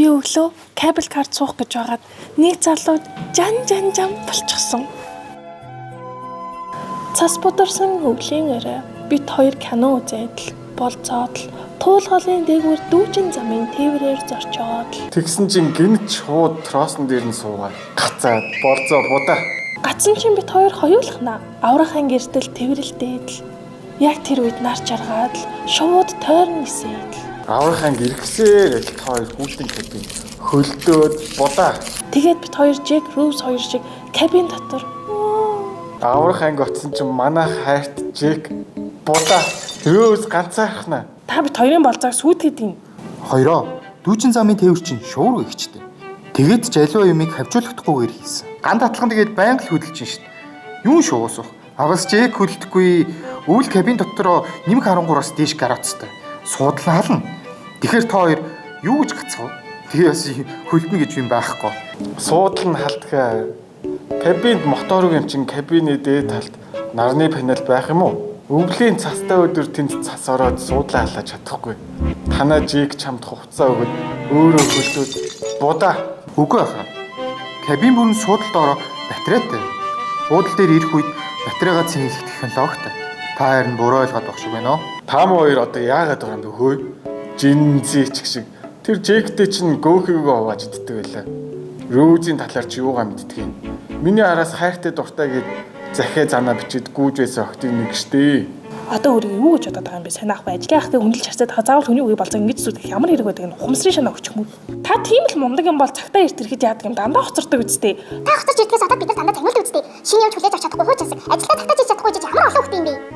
Би өглөө кабель карт суух гэж байгаад нэг залууд жан болчихсон. Цас бударсан өвлийн орой бид хоёр кино үзээд л болцоод л туулгалын дээгүүр дүүжин замын тээврээр зорчоод л Тэгсэн чинь гинт шууд троосон дээр нь суугаад гацаад болзоо будаа. гацсан чинь бид хоёр хоёулахна аврахын гэртэл тэврэлдээд л яг тэр үед нар жаргаад л шууд тойрон нисээд л Аврахын гэргсээр л хоёр хүүтэн кабин хөлдөөд будаа. тэгээд бид хоёр Джек Роуз хоёр шиг кабин дотор Аврах анги очсон чинь манай хайрт Джек будаа. Рөөс ганцаархна. та бид хоёрын болцоог сүйтгэд юм. Хоёроо дүүжин замын тээвэр чинь шуурга ихчтэй. Тэгээд ч аливаа юмыг хавжуулахдаггүйгээр хийсэн. Ган татлан тэгээд байнга л хөдөлж шít. Юун шуусах? Агас Джек хөдөлдөхгүй өвөл кабин дотороо нэмэг 13-аас дээш гараацтай. Суудлан хална. Тэгэхээр та хоёр юу гэж гацгаа? Тэгээ бас хөлдөнө гэж юм байхгүй. Суудлан халтгаа. Кабинд мотор гэмчин кабины дээд талд нарны панел байх юм уу? Өвлийн цастай өдөр тэнд цас ороод суудлаа халааж чадахгүй. Танаа Джек чамд хувцас өгöd өөрөө хөлдөөд будаа. Үгүй ахаа. Кабин бүрэн суудалд ороо батарейтай. Уудал дээр ирэх үед батарейгаа цэнгэлэх технологитой. Та харин буруу ойлгоод байх шиг байна оо. Та хоёр одоо яагаад байгаа юм бэ хөөе? Жинзич шиг. Тэр Джектэй чинь гөөхийгөө хувааж иддэг байлаа. Роузийн талаар чи юугаа мэддэг юм? Миний араас хайртай дуртай гэж захиа занаа бичиж гүйж байсан охтын нэг штэ. Одоо өөрөө юу гэж бодоод байгаа юм бэ? Санаах бай. Ажлын ахтай хүндэлж харцаад заавал хүний үгүй болцоо ингэж зүтгэх ямар хэрэг байдаг нь ухамсарын шанаа өгчих юм. Та тийм л мундаг юм бол цагтаа эрт ирэхэд яадаг юм дандаа хоцордог үстэй. Та хоцорч ирэхээс одоо бид нар дандаа тагнуулдаг үстэй. Шинэ явж хүлээж авч чадахгүй хууч хэсэг. Ажилдаа татаж хийж чадахгүй гэж ямар олон хүүхдээ юм бэ?